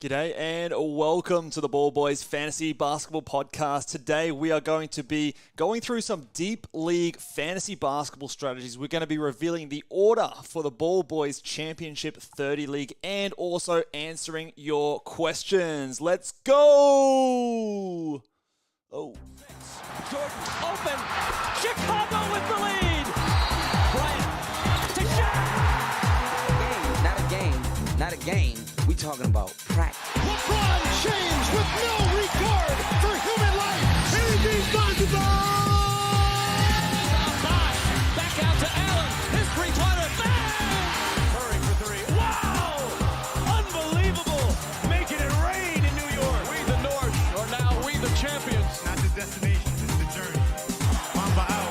G'day and welcome to the Ball Boys Fantasy Basketball Podcast. Today we are going to be going through some deep league fantasy basketball strategies. We're going to be revealing the order for the Ball Boys Championship 30 League and also answering your questions. Let's go! Oh. Jordan open. Chicago with the lead. Bryant to shot. Not a game. We talking about practice. LeBron James with no regard for human life. Anything's possible. Back out to Allen. His three-pointer. Bang! Curry for three. Wow! Unbelievable. Making it rain in New York. We the North are now we the champions. Not the destination, it's the journey. Mamba out.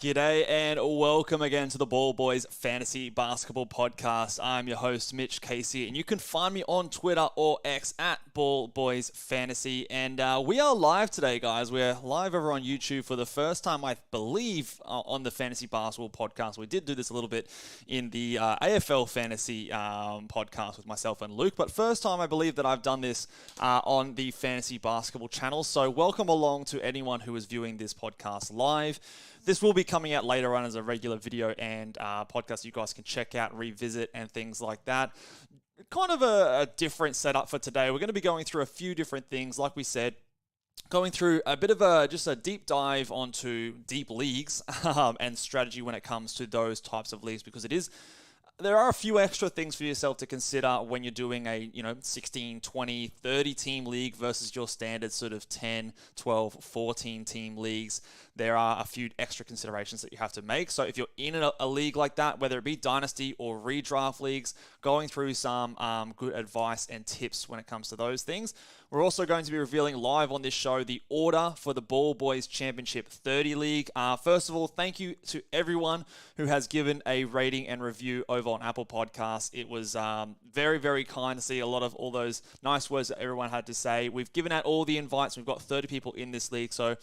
G'day and welcome again to the Ball Boys Fantasy Basketball Podcast. I'm your host, Mitch Casey, and you can find me on Twitter or X at Ball Boys Fantasy. And we are live today, guys. We're live over on YouTube for the first time, I believe, on the Fantasy Basketball Podcast. We did do this a little bit in the AFL Fantasy Podcast with myself and Luke, but first time I believe that I've done this on the Fantasy Basketball channel. So welcome along to anyone who is viewing this podcast live. This will be coming out later on as a regular video and podcast you guys can check out, revisit, and things like that. Kind of a different setup for today. We're going to be going through a few different things, like we said, going through a bit of just a deep dive onto deep leagues and strategy when it comes to those types of leagues, because there are a few extra things for yourself to consider when you're doing a 16, 20, 30 team league versus your standard sort of 10, 12, 14 team leagues. There are a few extra considerations that you have to make. So if you're in a league like that, whether it be Dynasty or redraft leagues, going through some good advice and tips when it comes to those things. We're also going to be revealing live on this show the order for the Ball Boys Championship 30 League. First of all, thank you to everyone who has given a rating and review over on Apple Podcasts. It was very, very kind to see a lot of all those nice words that everyone had to say. We've given out all the invites. We've got 30 people in this league, so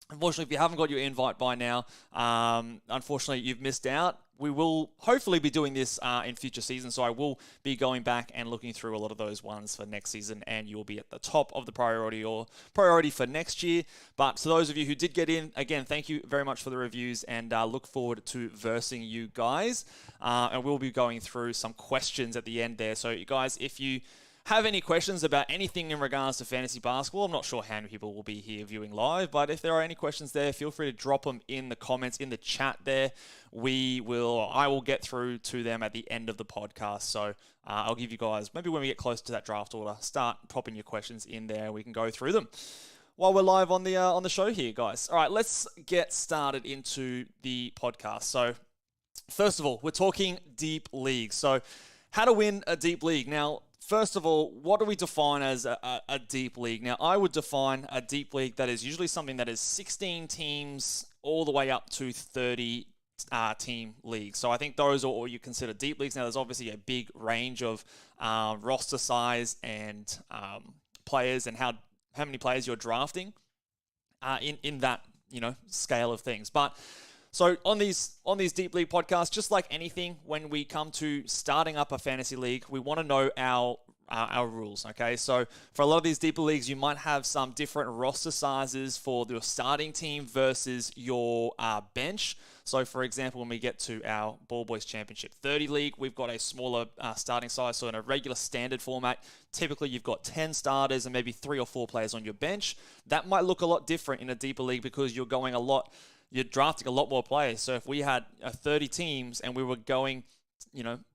unfortunately, if you haven't got your invite by now, unfortunately, you've missed out. We will hopefully be doing this in future seasons, so I will be going back and looking through a lot of those ones for next season, and you will be at the top of the priority for next year. But to those of you who did get in, again, thank you very much for the reviews, and look forward to versing you guys. And we'll be going through some questions at the end there. So, you guys, if you have any questions about anything in regards to fantasy basketball, I'm not sure how many people will be here viewing live, but if there are any questions there, feel free to drop them in the comments, in the chat there. I will get through to them at the end of the podcast. So I'll give you guys, maybe when we get close to that draft order, start popping your questions in there. We can go through them while we're live on the show here, guys. All right, let's get started into the podcast. So first of all, we're talking deep leagues. So how to win a deep league. Now, first of all, what do we define as a deep league? Now, I would define a deep league that is usually something that is 16 teams all the way up to 30 team leagues. So I think those are all you consider deep leagues. Now, there's obviously a big range of roster size and players and how many players you're drafting in that scale of things. But so on these deep league podcasts, just like anything, when we come to starting up a fantasy league, we want to know our rules, okay? So for a lot of these deeper leagues, you might have some different roster sizes for your starting team versus your bench. So for example, when we get to our Ball Boys Championship 30 League, we've got a smaller starting size. So in a regular standard format, typically you've got 10 starters and maybe 3 or 4 players on your bench. That might look a lot different in a deeper league because you're drafting a lot more players. So if we had 30 teams and we were going,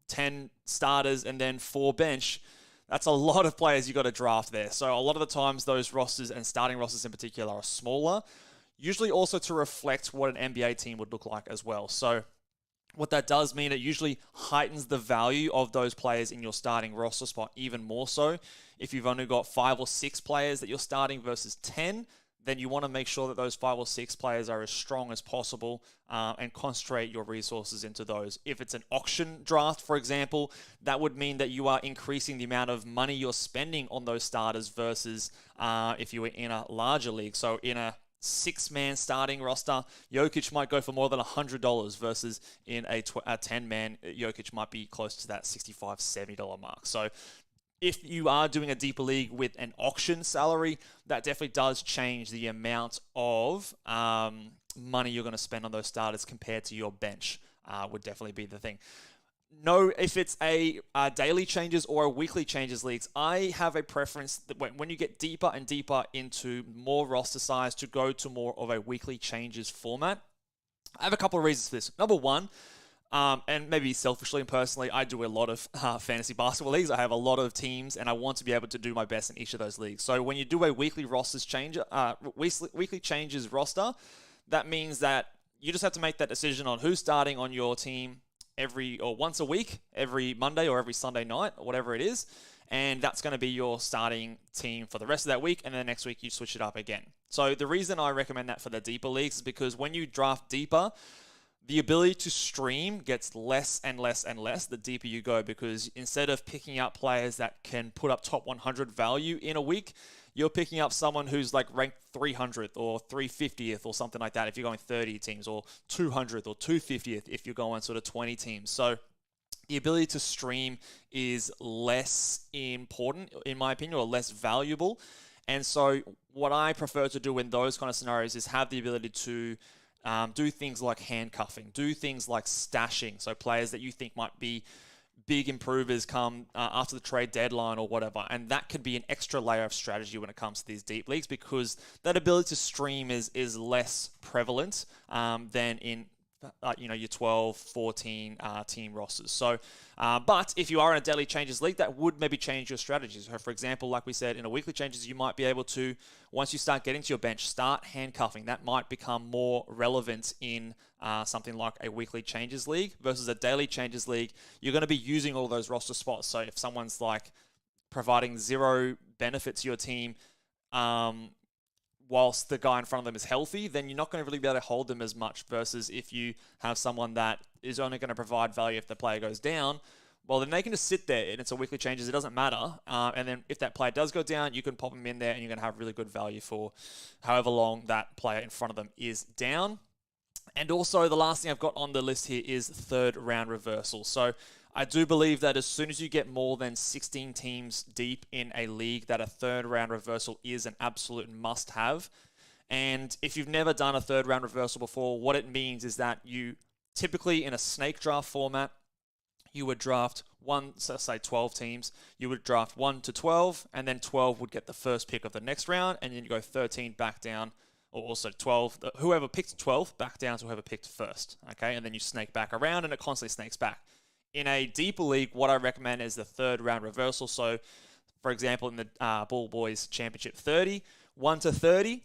10 starters and then 4 bench, that's a lot of players you got to draft there. So a lot of the times those rosters and starting rosters in particular are smaller, usually also to reflect what an NBA team would look like as well. So what that does mean, it usually heightens the value of those players in your starting roster spot even more so. If you've only got 5 or 6 players that you're starting versus 10, then you want to make sure that those 5 or 6 players are as strong as possible and concentrate your resources into those. If it's an auction draft, for example, that would mean that you are increasing the amount of money you're spending on those starters versus if you were in a larger league. So in a 6-man starting roster, Jokic might go for more than $100 versus in a 10-man, Jokic might be close to that $65, $70 mark. So if you are doing a deeper league with an auction salary, that definitely does change the amount of money you're going to spend on those starters compared to your bench. Would definitely be the thing. No, if it's a daily changes or a weekly changes leagues, I have a preference that when you get deeper and deeper into more roster size to go to more of a weekly changes format. I have a couple of reasons for this. Number one, and maybe selfishly and personally, I do a lot of fantasy basketball leagues. I have a lot of teams, and I want to be able to do my best in each of those leagues. So when you do a weekly weekly changes roster, that means that you just have to make that decision on who's starting on your team once a week, every Monday or every Sunday night, or whatever it is. And that's going to be your starting team for the rest of that week. And then next week you switch it up again. So the reason I recommend that for the deeper leagues is because when you draft deeper, the ability to stream gets less and less and less the deeper you go, because instead of picking up players that can put up top 100 value in a week, you're picking up someone who's like ranked 300th or 350th or something like that if you're going 30 teams, or 200th or 250th if you're going sort of 20 teams. So the ability to stream is less important, in my opinion, or less valuable. And so what I prefer to do in those kind of scenarios is have the ability to do things like handcuffing, do things like stashing. So players that you think might be big improvers come after the trade deadline or whatever. And that could be an extra layer of strategy when it comes to these deep leagues, because that ability to stream is less prevalent than in your 12, 14 team rosters. So, but if you are in a daily changes league, that would maybe change your strategies. So for example, like we said, in a weekly changes, you might be able to, once you start getting to your bench, start handcuffing. That might become more relevant in something like a weekly changes league versus a daily changes league. You're going to be using all those roster spots. So if someone's like providing zero benefit to your team, whilst the guy in front of them is healthy, then you're not going to really be able to hold them as much, versus if you have someone that is only going to provide value if the player goes down, well, then they can just sit there and it's a weekly changes. It doesn't matter. And then if that player does go down, you can pop them in there and you're going to have really good value for however long that player in front of them is down. And also the last thing I've got on the list here is third round reversal. So I do believe that as soon as you get more than 16 teams deep in a league, that a third round reversal is an absolute must-have. And if you've never done a third round reversal before, what it means is that you typically in a snake draft format, you would draft say 12 teams. You would draft 1 to 12, and then 12 would get the first pick of the next round, and then you go 13 back down, or also 12, whoever picked 12 back down to whoever picked first, okay? And then you snake back around, and it constantly snakes back. In a deeper league, what I recommend is the third round reversal. So, for example, in the Ball Boys Championship 30, 1 to 30,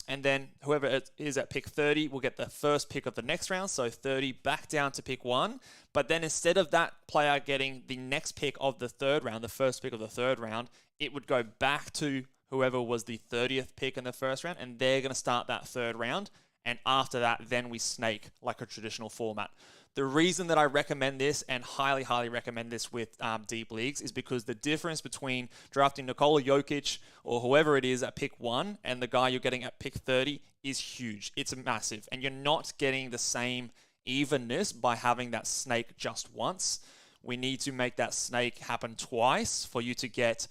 and then whoever is at pick 30 will get the first pick of the next round. So 30 back down to pick 1. But then instead of that player getting the next pick of the third round, the first pick of the third round, it would go back to whoever was the 30th pick in the first round, and they're going to start that third round. And after that, then we snake like a traditional format. The reason that I recommend this and highly, highly recommend this with deep leagues is because the difference between drafting Nikola Jokic or whoever it is at pick 1 and the guy you're getting at pick 30 is huge. It's massive. And you're not getting the same evenness by having that snake just once. We need to make that snake happen twice for you to get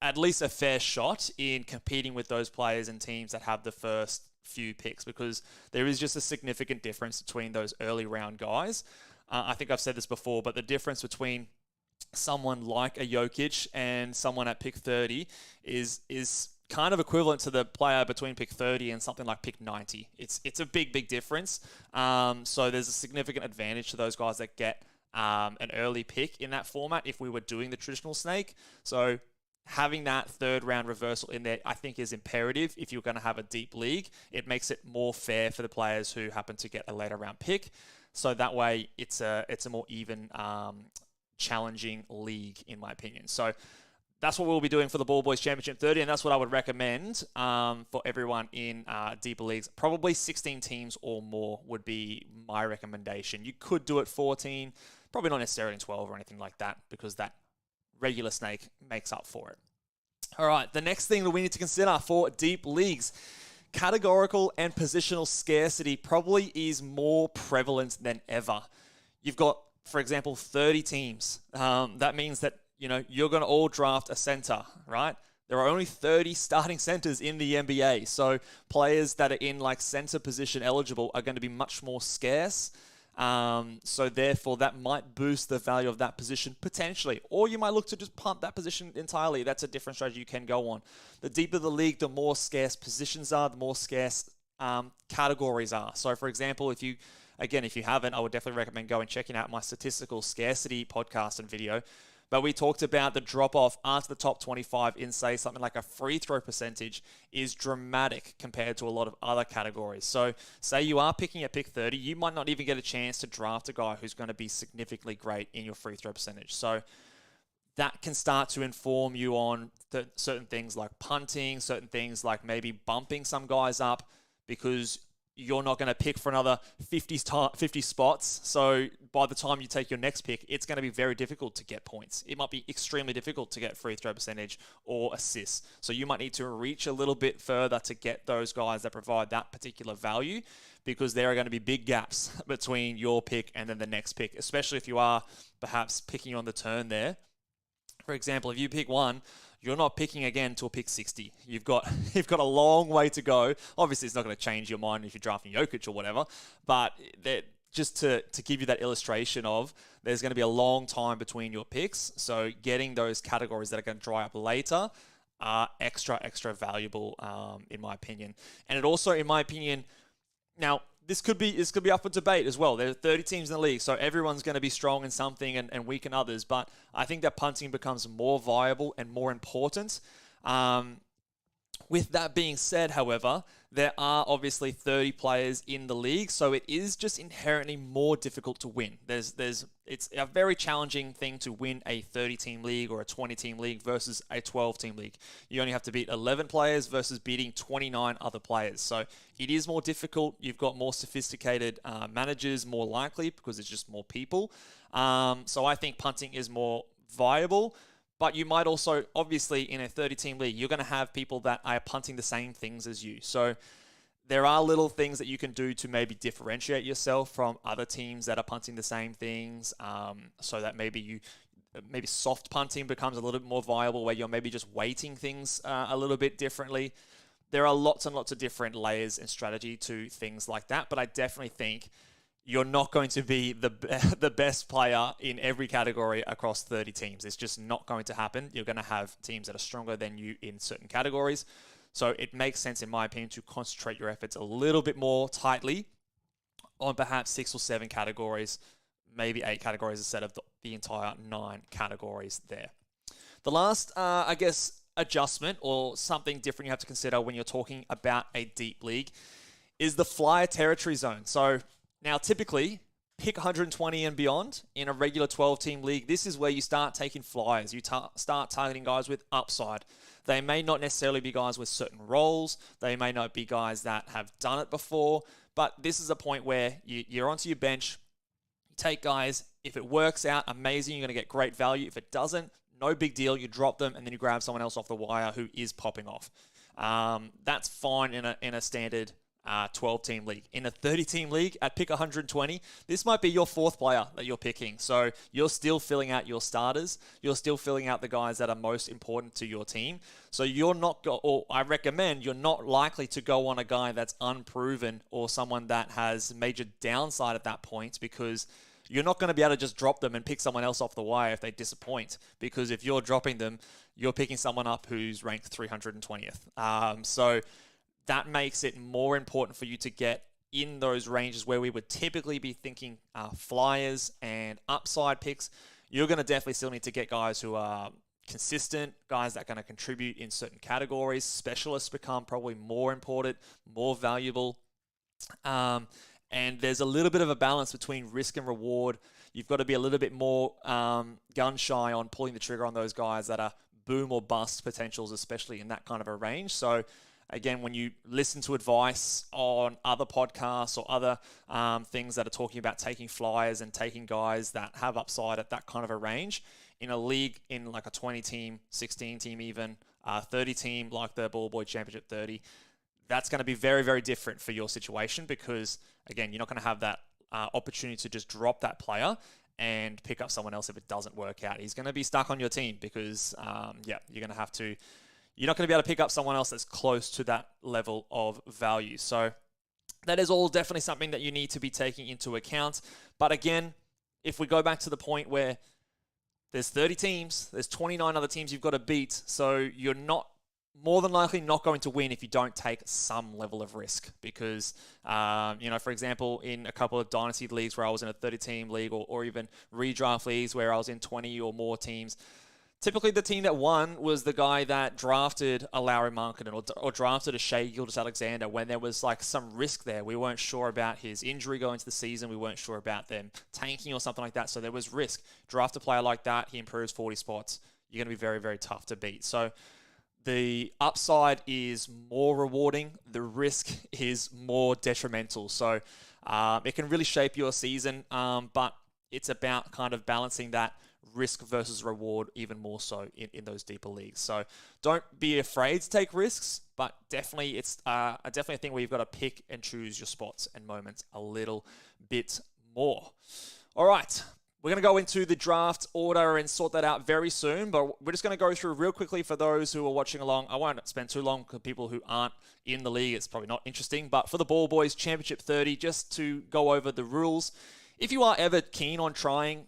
at least a fair shot in competing with those players and teams that have the first few picks, because there is just a significant difference between those early round guys. I think I've said this before, but the difference between someone like a Jokic and someone at pick 30 is kind of equivalent to the player between pick 30 and something like pick 90. It's a big difference. So there's a significant advantage to those guys that get an early pick in that format if we were doing the traditional snake. So having that third round reversal in there, I think, is imperative if you're going to have a deep league. It makes it more fair for the players who happen to get a later round pick. So that way it's a more even, challenging league, in my opinion. So that's what we'll be doing for the Ball Boys Championship 30, and that's what I would recommend for everyone in deeper leagues. Probably 16 teams or more would be my recommendation. You could do it 14, probably not necessarily 12 or anything like that, because that regular snake makes up for it. All right, the next thing that we need to consider for deep leagues, categorical and positional scarcity probably is more prevalent than ever. You've got, for example, 30 teams. That means that you're going to all draft a center, right? There are only 30 starting centers in the NBA. So players that are in like center position eligible are going to be much more scarce. So therefore that might boost the value of that position potentially. Or you might look to just punt that position entirely. That's a different strategy you can go on. The deeper the league, the more scarce positions are, the more scarce categories are. So for example, if you haven't, I would definitely recommend going checking out my statistical scarcity podcast and video. But we talked about the drop-off after the top 25 in, say, something like a free throw percentage is dramatic compared to a lot of other categories. So say you are picking at pick 30, you might not even get a chance to draft a guy who's going to be significantly great in your free throw percentage. So that can start to inform you on certain things like punting, certain things like maybe bumping some guys up because you're not going to pick for another 50 spots. So by the time you take your next pick, it's going to be very difficult to get points. It might be extremely difficult to get free throw percentage or assists. So you might need to reach a little bit further to get those guys that provide that particular value, because there are going to be big gaps between your pick and then the next pick, especially if you are perhaps picking on the turn there. For example, if you pick one, you're not picking again till pick 60. You've got a long way to go. Obviously, it's not going to change your mind if you're drafting Jokic or whatever, but just to give you that illustration of there's going to be a long time between your picks. So getting those categories that are going to dry up later are extra valuable, in my opinion. And it also, in my opinion, now, this could be up for debate as well. There are 30 teams in the league, so everyone's going to be strong in something and weak in others. But I think that punting becomes more viable and more important. With that being said, however, there are obviously 30 players in the league, so it is just inherently more difficult to win. It's a very challenging thing to win a 30-team league or a 20-team league versus a 12-team league. You only have to beat 11 players versus beating 29 other players. So it is more difficult. You've got more sophisticated managers, more likely, because it's just more people. So I think punting is more viable. But you might also, obviously, in a 30-team league, you're going to have people that are punting the same things as you. So there are little things that you can do to maybe differentiate yourself from other teams that are punting the same things, so that maybe soft punting becomes a little bit more viable, where you're maybe just weighting things a little bit differently. There are lots and lots of different layers and strategy to things like that, but I definitely think you're not going to be the best player in every category across 30 teams. It's just not going to happen. You're going to have teams that are stronger than you in certain categories. So it makes sense, in my opinion, to concentrate your efforts a little bit more tightly on perhaps 6 or 7 categories, maybe 8 categories instead of the entire 9 categories there. The last, adjustment or something different you have to consider when you're talking about a deep league is the flyer territory zone. So now, typically, pick 120 and beyond in a regular 12-team league. This is where you start taking flyers. You start targeting guys with upside. They may not necessarily be guys with certain roles. They may not be guys that have done it before. But this is a point where you're onto your bench. You take guys. If it works out, amazing. You're going to get great value. If it doesn't, no big deal. You drop them, and then you grab someone else off the wire who is popping off. That's fine in a standard 12-team league. In a 30-team league at pick 120, this might be your 4th player that you're picking. So you're still filling out your starters. You're still filling out the guys that are most important to your team. So I recommend you're not likely to go on a guy that's unproven or someone that has major downside at that point, because you're not going to be able to just drop them and pick someone else off the wire if they disappoint. Because if you're dropping them, you're picking someone up who's ranked 320th. So that makes it more important for you to get in those ranges where we would typically be thinking flyers and upside picks. You're going to definitely still need to get guys who are consistent, guys that are going to contribute in certain categories. Specialists become probably more important, more valuable. And there's a little bit of a balance between risk and reward. You've got to be a little bit more gun shy on pulling the trigger on those guys that are boom or bust potentials, especially in that kind of a range. So again, when you listen to advice on other podcasts or other things that are talking about taking flyers and taking guys that have upside at that kind of a range, in a league in like a 20-team, 16-team even, 30-team like the Ball Boy Championship 30, that's going to be very, very different for your situation because, again, you're not going to have that opportunity to just drop that player and pick up someone else if it doesn't work out. He's going to be stuck on your team because, you're going to have to. You're not going to be able to pick up someone else that's close to that level of value. So that is all definitely something that you need to be taking into account. But again, if we go back to the point where there's 30 teams, there's 29 other teams you've got to beat, so you're not more than likely not going to win if you don't take some level of risk. Because, for example, in a couple of Dynasty leagues where I was in a 30-team league or even redraft leagues where I was in 20 or more teams, typically the team that won was the guy that drafted a Lauri Markkanen or drafted a Shai Gilgeous-Alexander when there was like some risk there. We weren't sure about his injury going into the season. We weren't sure about them tanking or something like that. So there was risk. Draft a player like that, he improves 40 spots. You're going to be very, very tough to beat. So the upside is more rewarding. The risk is more detrimental. So it can really shape your season, but it's about kind of balancing that risk versus reward even more so in those deeper leagues. So don't be afraid to take risks, but definitely it's definitely a thing where you've got to pick and choose your spots and moments a little bit more. All right. We're going to go into the draft order and sort that out very soon, but we're just going to go through real quickly for those who are watching along. I won't spend too long for people who aren't in the league. It's probably not interesting, but for the Ball Boys Championship 30, just to go over the rules. If you are ever keen on trying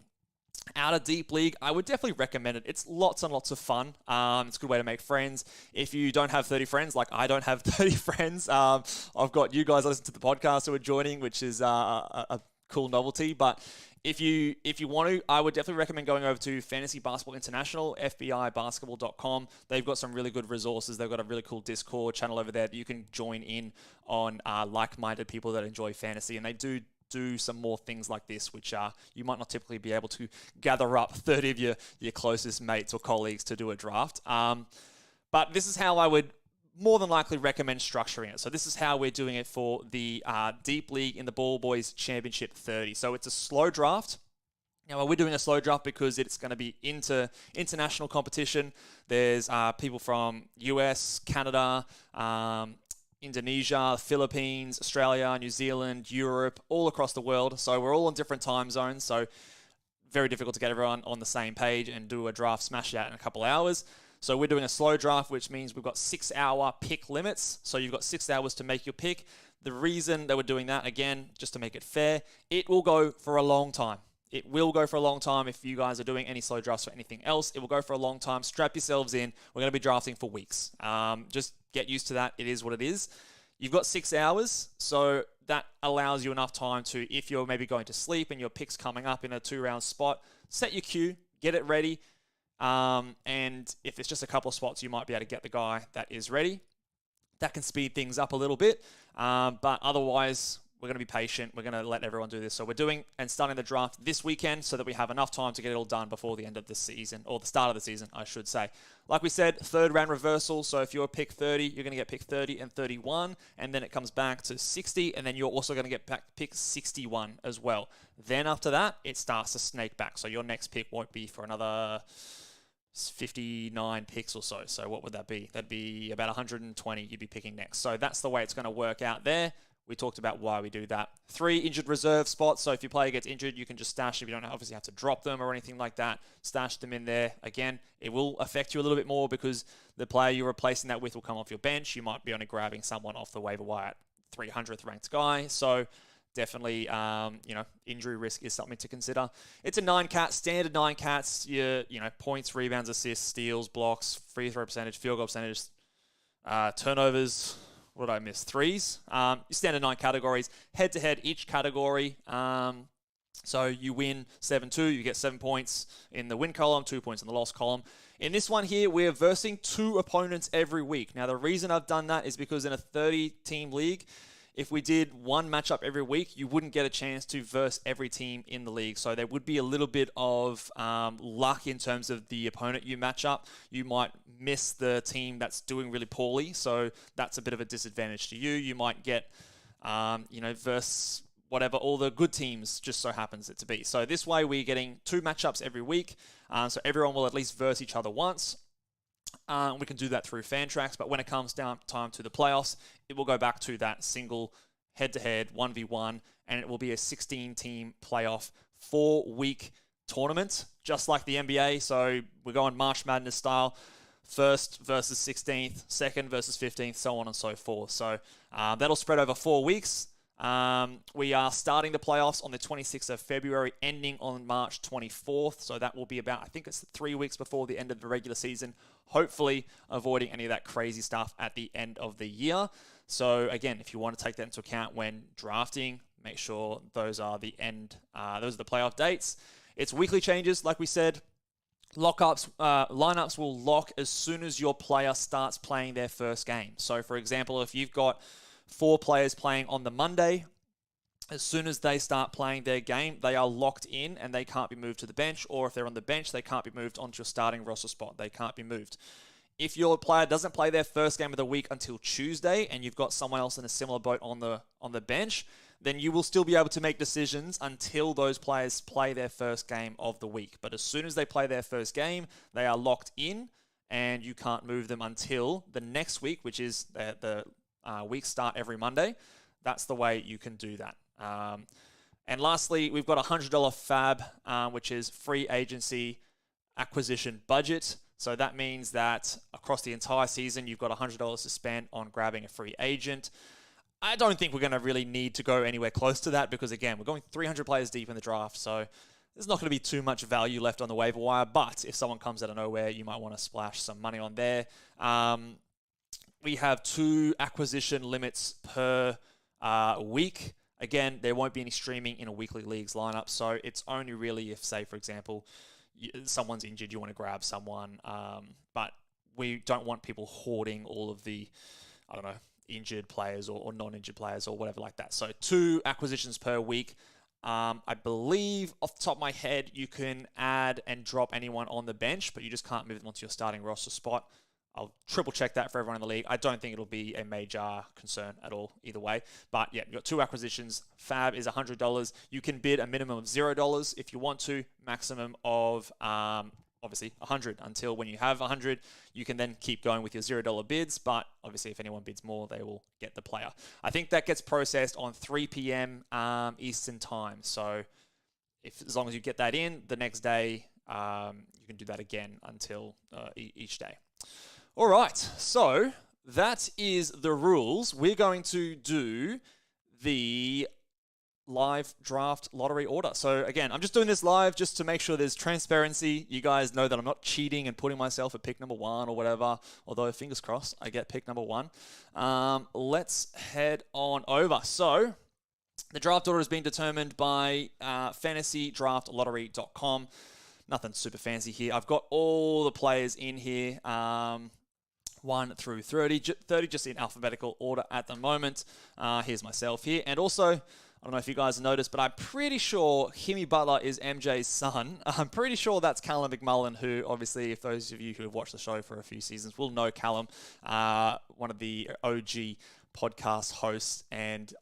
out a deep league, I would definitely recommend it. It's lots and lots of fun. It's a good way to make friends. If you don't have 30 friends, like I don't have 30 friends, I've got you guys listen to the podcast who are joining, which is a cool novelty. But if you want to, I would definitely recommend going over to Fantasy Basketball International, FBIbasketball.com. They've got some really good resources. They've got a really cool Discord channel over there that you can join in on like-minded people that enjoy fantasy, and they do some more things like this, which you might not typically be able to gather up 30 of your closest mates or colleagues to do a draft. But this is how I would more than likely recommend structuring it. So this is how we're doing it for the Deep League in the Ball Boys Championship 30. So it's a slow draft. Now, we're doing a slow draft because it's going to be international competition. There's people from US, Canada, Indonesia, Philippines, Australia, New Zealand, Europe, all across the world. So we're all in different time zones. So very difficult to get everyone on the same page and do a draft smash out in a couple hours. So we're doing a slow draft, which means we've got 6-hour pick limits. So you've got 6 hours to make your pick. The reason that we're doing that, again, just to make it fair, it will go for a long time. It will go for a long time. If you guys are doing any slow drafts or anything else, it will go for a long time. Strap yourselves in. We're going to be drafting for weeks. Just get used to that. It is what it is. You've got 6 hours, so that allows you enough time to, if you're maybe going to sleep and your pick's coming up in a 2-round spot, set your queue, get it ready. And if it's just a couple of spots, you might be able to get the guy that is ready. That can speed things up a little bit. But otherwise, we're going to be patient. We're going to let everyone do this. So we're doing and starting the draft this weekend so that we have enough time to get it all done before the end of the season, or the start of the season, I should say. Like we said, 3rd round reversal. So if you're pick 30, you're going to get pick 30 and 31, and then it comes back to 60, and then you're also going to get back pick 61 as well. Then after that, it starts to snake back. So your next pick won't be for another 59 picks or so. So what would that be? That'd be about 120 you'd be picking next. So that's the way it's going to work out there. We talked about why we do that. 3 injured reserve spots. So if your player gets injured, you can just stash them. You don't obviously have to drop them or anything like that. Stash them in there. Again, it will affect you a little bit more because the player you're replacing that with will come off your bench. You might be only grabbing someone off the waiver wire at 300th ranked guy. So definitely, injury risk is something to consider. It's a 9-cat, standard 9-cats. Your, points, rebounds, assists, steals, blocks, free throw percentage, field goal percentage, turnovers. What did I miss? 3s. Your standard 9 categories. Head-to-head, each category. So you win 7-2. You get 7 points in the win column, 2 points in the loss column. In this one here, we're versing 2 opponents every week. Now, the reason I've done that is because in a 30-team league, if we did one matchup every week, you wouldn't get a chance to verse every team in the league. So there would be a little bit of luck in terms of the opponent you match up. You might miss the team that's doing really poorly. So that's a bit of a disadvantage to you. You might get, verse whatever, all the good teams just so happens it to be. So this way we're getting 2 matchups every week. So everyone will at least verse each other once. We can do that through Fantrax, but when it comes down time to the playoffs, it will go back to that single head-to-head 1v1, and it will be a 16-team playoff 4-week tournament, just like the NBA. So we're going March Madness style. 1st versus 16th, 2nd versus 15th, so on and so forth. So that'll spread over 4 weeks. We are starting the playoffs on the 26th of February, ending on March 24th. So that will be about, I think it's 3 weeks before the end of the regular season, hopefully avoiding any of that crazy stuff at the end of the year. So again, if you want to take that into account when drafting, make sure those are the playoff dates. It's weekly changes, like we said. Lineups will lock as soon as your player starts playing their first game. So, for example, if you've got 4 players playing on the Monday, as soon as they start playing their game, they are locked in and they can't be moved to the bench. Or if they're on the bench, they can't be moved onto your starting roster spot. They can't be moved. If your player doesn't play their first game of the week until Tuesday and you've got someone else in a similar boat on the bench, then you will still be able to make decisions until those players play their first game of the week. But as soon as they play their first game, they are locked in and you can't move them until the next week, which is the week start every Monday. That's the way you can do that. And lastly, we've got a $100 fab, which is free agency acquisition budget. So that means that across the entire season, you've got $100 to spend on grabbing a free agent. I don't think we're going to really need to go anywhere close to that because, again, we're going 300 players deep in the draft, so there's not going to be too much value left on the waiver wire. But if someone comes out of nowhere, you might want to splash some money on there. We have 2 acquisition limits per week. Again, there won't be any streaming in a weekly leagues lineup, so it's only really if, say, for example, someone's injured, you want to grab someone. But we don't want people hoarding all of the, injured players or non-injured players or whatever like that. So 2 acquisitions per week. I believe off the top of my head, you can add and drop anyone on the bench, but you just can't move them onto your starting roster spot. I'll triple check that for everyone in the league. I don't think it'll be a major concern at all either way. But yeah, you've got 2 acquisitions. Fab is $100. You can bid a minimum of $0 if you want to. Maximum of obviously 100 until when you have 100, you can then keep going with your $0 bids. But obviously if anyone bids more, they will get the player. I think that gets processed on 3 p.m. Eastern time. So as long as you get that in the next day, you can do that again until each day. All right. So that is the rules. We're going to do the live draft lottery order. So again, I'm just doing this live just to make sure there's transparency. You guys know that I'm not cheating and putting myself at pick number 1 or whatever, although fingers crossed I get pick number 1. Let's head on over. So the draft order has been determined by fantasydraftlottery.com. Nothing super fancy here. I've got all the players in here, 1 through 30 just in alphabetical order at the moment. Here's myself here. And also, I don't know if you guys noticed, but I'm pretty sure Jimmy Butler is MJ's son. I'm pretty sure that's Callum McMullen, who obviously, if those of you who have watched the show for a few seasons will know Callum, one of the OG podcast hosts and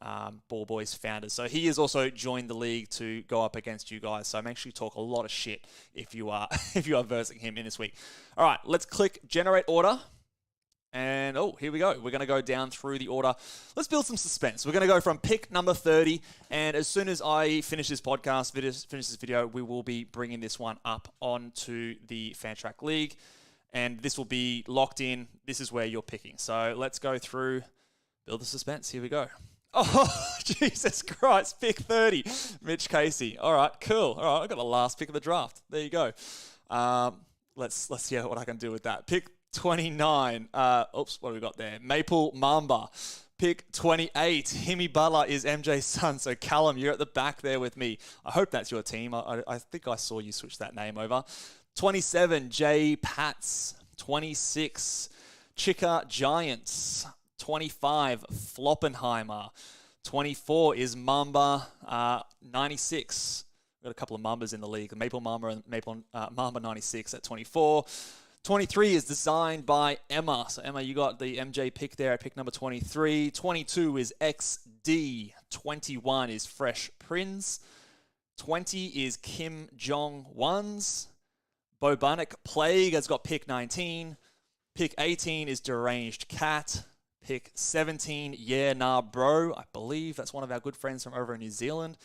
Ball Boys founders. So he has also joined the league to go up against you guys. So make sure you talk a lot of shit if you are versing him in this week. All right, let's click generate order. And, here we go. We're going to go down through the order. Let's build some suspense. We're going to go from pick number 30. And as soon as I finish this podcast, finish this video, we will be bringing this one up onto the Fantrack League. And this will be locked in. This is where you're picking. So let's go through, build the suspense. Here we go. Oh, Jesus Christ. Pick 30. Mitch Casey. All right, cool. All right, I got the last pick of the draft. There you go. Let's see what I can do with that. Pick 29. What have we got there? Maple Mamba. Pick 28. Himmy Butler is MJ's son. So Callum, you're at the back there with me. I hope that's your team. I think I saw you switch that name over. 27. Jay Pats. 26. Chicka Giants. 25. Floppenheimer. 24 is Mamba. 96. We've got a couple of Mambas in the league. Maple Mamba and Mamba 96 at 24. 23 is designed by Emma. So Emma, you got the MJ pick there at pick number 23. 22 is XD. 21 is Fresh Prince. 20 is Kim Jong-Wons. Bobanic Plague has got pick 19. Pick 18 is Deranged Cat. Pick 17, Yeah Nah Bro. I believe that's one of our good friends from over in New Zealand.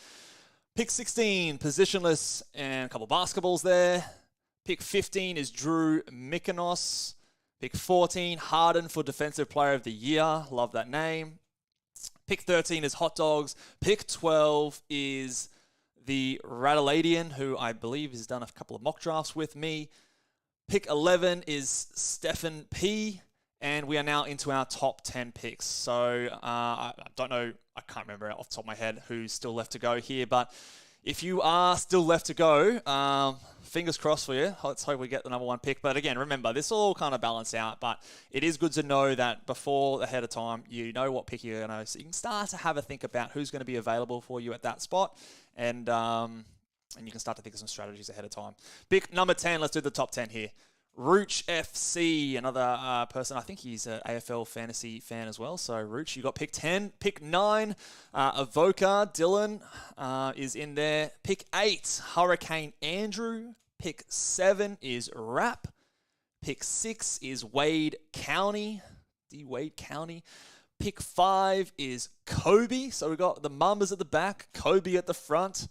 Pick 16, positionless, and a couple basketballs there. Pick 15 is Drew Mykonos. Pick 14, Harden for Defensive Player of the Year. Love that name. Pick 13 is Hot Dogs. Pick 12 is the Radaladian, who I believe has done a couple of mock drafts with me. Pick 11 is Stephen P. And we are now into our top 10 picks. So I don't know, I can't remember off the top of my head who's still left to go here. But if you are still left to go, fingers crossed for you. Let's hope we get the number one pick. But again, remember, this will all kind of balance out. But it is good to know that before, ahead of time, you know what pick you're going to. So you can start to have a think about who's going to be available for you at that spot. And you can start to think of some strategies ahead of time. Pick number 10, let's do the top 10 here. Rooch FC, another person. I think he's an AFL fantasy fan as well. So, Rooch, you got pick 10. Pick 9, Avoca Dylan is in there. Pick 8, Hurricane Andrew. Pick 7 is Rap. Pick 6 is Wade County. D. Wade County. Pick 5 is Kobe. So, we've got the Mambas at the back, Kobe at the front.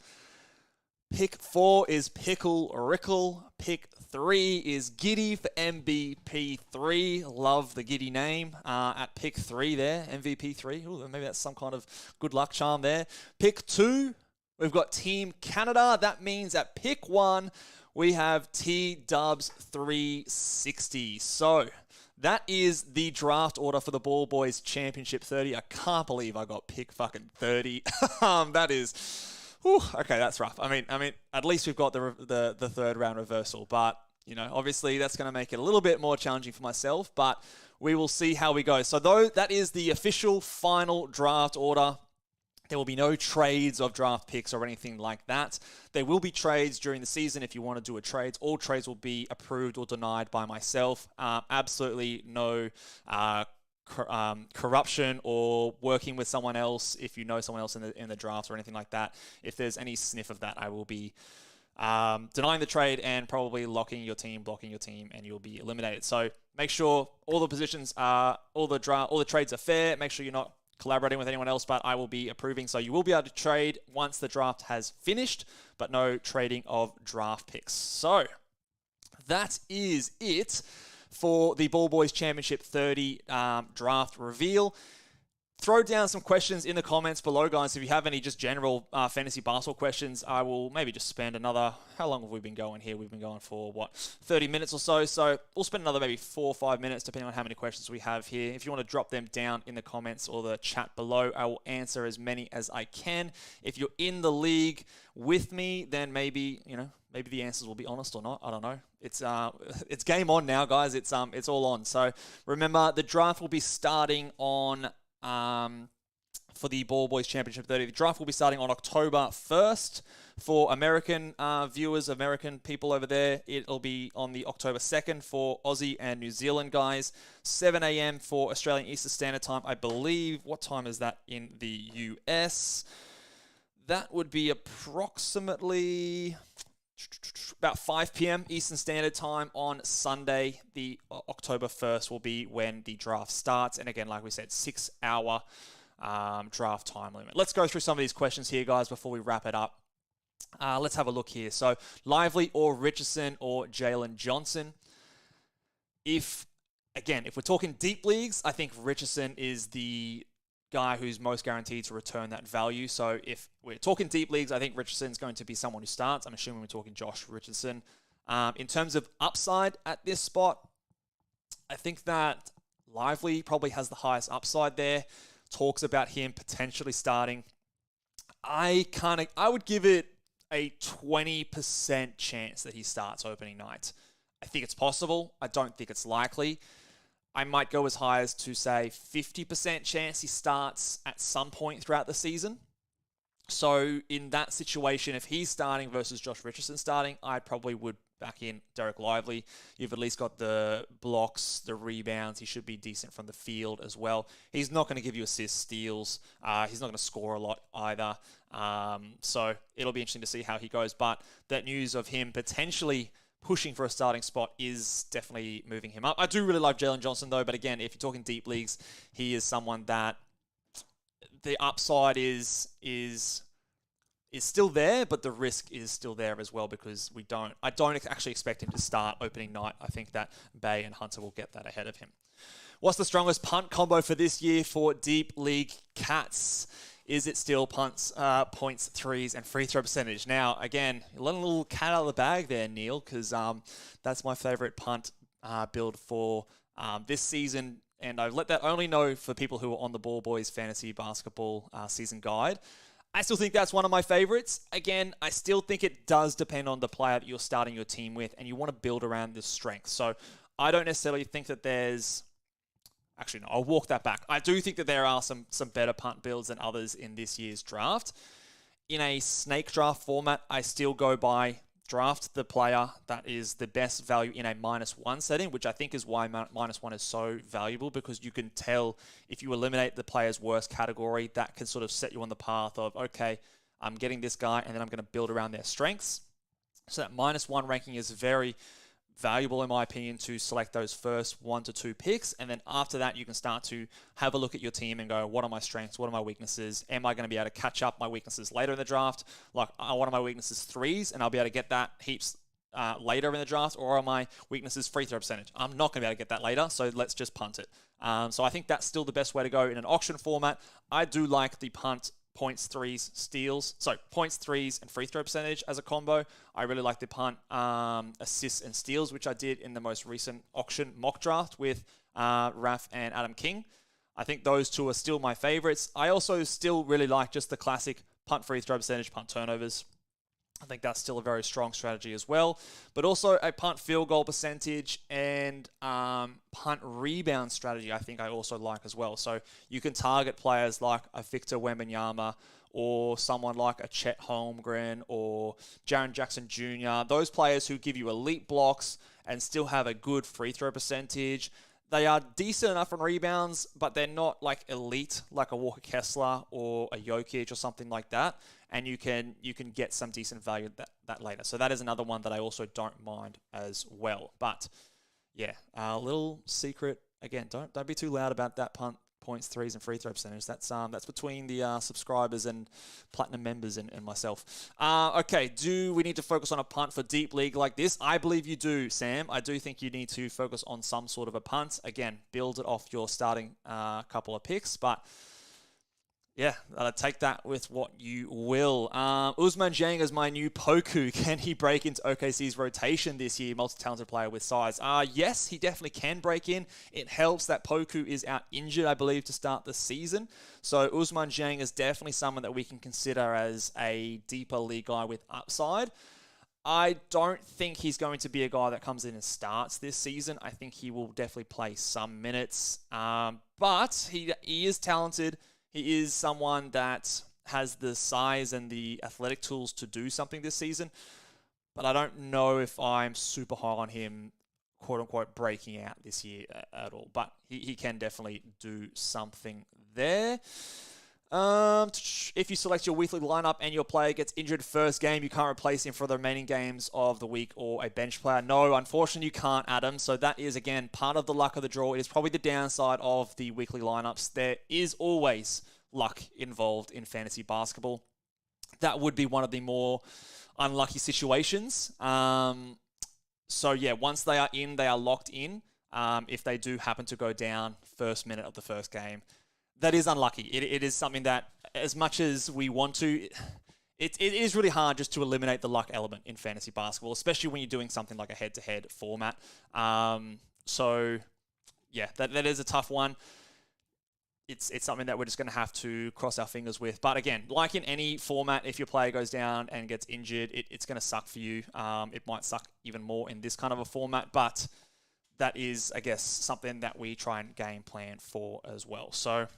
Pick 4 is Pickle Rickle. Pick 3 is Giddy for MVP3. Love the Giddy name at pick 3 there. MVP3. Ooh, maybe that's some kind of good luck charm there. Pick 2, we've got Team Canada. That means at pick 1, we have T-Dubs 360. So that is the draft order for the Ball Boys Championship 30. I can't believe I got pick fucking 30. That is... Whew, okay, that's rough. I mean, at least we've got the third round reversal, but obviously that's going to make it a little bit more challenging for myself. But we will see how we go. So though that is the official final draft order, there will be no trades of draft picks or anything like that. There will be trades during the season if you want to do a trade. All trades will be approved or denied by myself. Absolutely no corruption or working with someone else if you know someone else in the draft or anything like that. If there's any sniff of that, I will be denying the trade and probably blocking your team, and you'll be eliminated. So make sure all the positions are, all the trades are fair. Make sure you're not collaborating with anyone else, but I will be approving. So you will be able to trade once the draft has finished, but no trading of draft picks. So that is it for the Ball Boys Championship 30 draft reveal. Throw down some questions in the comments below, guys. If you have any just general fantasy basketball questions, I will maybe just spend another... How long have we been going here? We've been going for, 30 minutes or so. So we'll spend another maybe 4 or 5 minutes, depending on how many questions we have here. If you want to drop them down in the comments or the chat below, I will answer as many as I can. If you're in the league with me, then maybe the answers will be honest or not. I don't know. It's game on now, guys. It's all on. So remember, the draft will be starting on... for the Ball Boys Championship 30. The draft will be starting on October 1st. For American viewers, American people over there, it'll be on the October 2nd for Aussie and New Zealand guys. 7 a.m. for Australian Eastern Standard Time, I believe. What time is that in the US? That would be approximately... about 5 p.m. Eastern Standard Time on Sunday. The October 1st will be when the draft starts. And again, like we said, 6-hour draft time limit. Let's go through some of these questions here, guys, before we wrap it up. Let's have a look here. So, Lively or Richardson or Jalen Johnson? If we're talking deep leagues, I think Richardson is the guy who's most guaranteed to return that value. So if we're talking deep leagues, I think Richardson's going to be someone who starts. I'm assuming we're talking Josh Richardson. In terms of upside at this spot, I think that Lively probably has the highest upside there. Talks about him potentially starting. I would give it a 20% chance that he starts opening night. I think it's possible. I don't think it's likely. I might go as high as to say 50% chance he starts at some point throughout the season. So in that situation, if he's starting versus Josh Richardson starting, I probably would back in Derek Lively. You've at least got the blocks, the rebounds. He should be decent from the field as well. He's not going to give you assists, steals. He's not going to score a lot either. So it'll be interesting to see how he goes. But that news of him potentially pushing for a starting spot is definitely moving him up. I do really love Jalen Johnson, though. But again, if you're talking deep leagues, he is someone that the upside is is still there, but the risk is still there as well because I don't actually expect him to start opening night. I think that Bay and Hunter will get that ahead of him. What's the strongest punt combo for this year for Deep League Cats? Is it still punts, points, threes, and free throw percentage? Now, again, you're letting a little cat out of the bag there, Neil, because that's my favorite punt build for this season. And I've let that only know for people who are on the Ball Boys Fantasy Basketball season guide. I still think that's one of my favorites. Again, I still think it does depend on the player that you're starting your team with, and you want to build around the strength. So I don't necessarily think that there's... Actually, no, I'll walk that back. I do think that there are some better punt builds than others in this year's draft. In a snake draft format, I still go by draft the player that is the best value in a -1 setting, which I think is why -1 is so valuable, because you can tell if you eliminate the player's worst category, that can sort of set you on the path of, okay, I'm getting this guy and then I'm going to build around their strengths. So that -1 ranking is very valuable in my opinion to select those first 1 to 2 picks, and then after that you can start to have a look at your team and go, what are my strengths, what are my weaknesses, am I going to be able to catch up my weaknesses later in the draft? Like, one of my weaknesses threes, and I'll be able to get that heaps later in the draft, or are my weaknesses free throw percentage? I'm not going to be able to get that later, so let's just punt it. So I think that's still the best way to go in an auction format. I do like the punt points, threes, steals. So points, threes, and free throw percentage as a combo. I really like the punt assists and steals, which I did in the most recent auction mock draft with Raf and Adam King. I think those two are still my favorites. I also still really like just the classic punt free throw percentage, punt turnovers. I think that's still a very strong strategy as well. But also a punt field goal percentage and punt rebound strategy, I think I also like as well. So you can target players like a Victor Wembanyama or someone like a Chet Holmgren or Jaren Jackson Jr. Those players who give you elite blocks and still have a good free throw percentage. They are decent enough on rebounds, but they're not like elite, like a Walker Kessler or a Jokic or something like that. And you can get some decent value that later. So that is another one that I also don't mind as well. But yeah, a little secret again. Don't be too loud about that punt points, threes, and free throw percentage. That's between the subscribers and platinum members and myself. Okay, do we need to focus on a punt for deep league like this? I believe you do, Sam. I do think you need to focus on some sort of a punt. Again, build it off your starting couple of picks, but yeah, take that with what you will. Usman Jang is my new Poku. Can he break into OKC's rotation this year? Multi-talented player with size. Yes, he definitely can break in. It helps that Poku is out injured, I believe, to start the season. So Usman Jang is definitely someone that we can consider as a deeper league guy with upside. I don't think he's going to be a guy that comes in and starts this season. I think he will definitely play some minutes. But he is talented. He is someone that has the size and the athletic tools to do something this season, but I don't know if I'm super high on him, quote-unquote, breaking out this year at all. But he can definitely do something there. If you select your weekly lineup and your player gets injured first game, you can't replace him for the remaining games of the week or a bench player. No, unfortunately, you can't, Adam. So that is, again, part of the luck of the draw. It is probably the downside of the weekly lineups. There is always luck involved in fantasy basketball. That would be one of the more unlucky situations. So yeah, once they are in, they are locked in. If they do happen to go down first minute of the first game, that is unlucky. It is something that, as much as we want to, it is really hard just to eliminate the luck element in fantasy basketball, especially when you're doing something like a head-to-head format. So, yeah, that is a tough one. It's something that we're just going to have to cross our fingers with. But again, like in any format, if your player goes down and gets injured, it's going to suck for you. It might suck even more in this kind of a format, but that is, I guess, something that we try and game plan for as well. So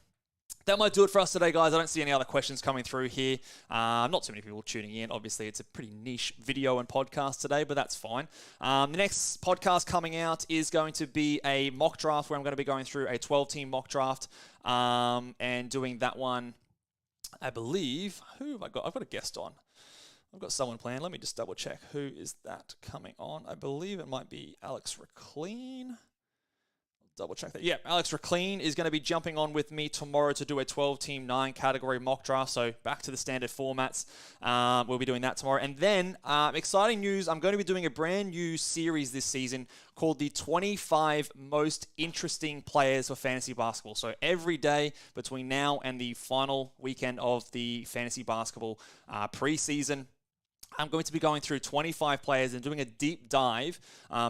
that might do it for us today, guys. I don't see any other questions coming through here. Not too many people tuning in. Obviously, it's a pretty niche video and podcast today, but that's fine. The next podcast coming out is going to be a mock draft where I'm going to be going through a 12-team mock draft and doing that one, I believe. Who have I got? I've got a guest on. I've got someone planned. Let me just double check. Who is that coming on? I believe it might be Alex Reclean. double check that. Yeah, Alex Reclean is going to be jumping on with me tomorrow to do a 12-team 9 category mock draft. So back to the standard formats. We'll be doing that tomorrow. And then, exciting news, I'm going to be doing a brand new series this season called the 25 most interesting players for fantasy basketball. So every day between now and the final weekend of the fantasy basketball preseason, I'm going to be going through 25 players and doing a deep dive.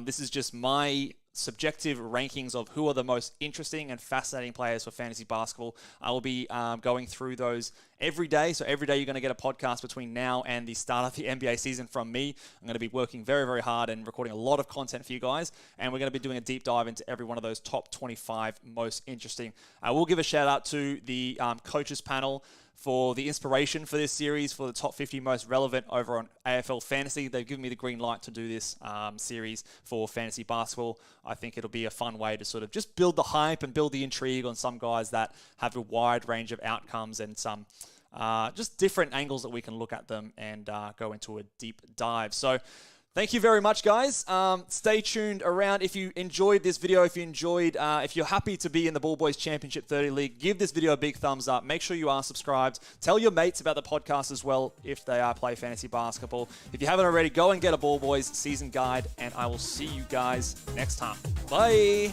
This is just my subjective rankings of who are the most interesting and fascinating players for fantasy basketball. I will be going through those every day. So every day you're going to get a podcast between now and the start of the NBA season from me. I'm going to be working very, very hard and recording a lot of content for you guys. And we're going to be doing a deep dive into every one of those top 25 most interesting. I will give a shout out to the coaches panel for the inspiration for this series, for the top 50 most relevant over on AFL Fantasy. They've given me the green light to do this series for fantasy basketball. I think it'll be a fun way to sort of just build the hype and build the intrigue on some guys that have a wide range of outcomes and some just different angles that we can look at them and go into a deep dive. So thank you very much, guys. Stay tuned around. If you enjoyed this video, if you're happy to be in the Ball Boys Championship 30 League, give this video a big thumbs up. Make sure you are subscribed. Tell your mates about the podcast as well if they play fantasy basketball. If you haven't already, go and get a Ball Boys season guide, and I will see you guys next time. Bye.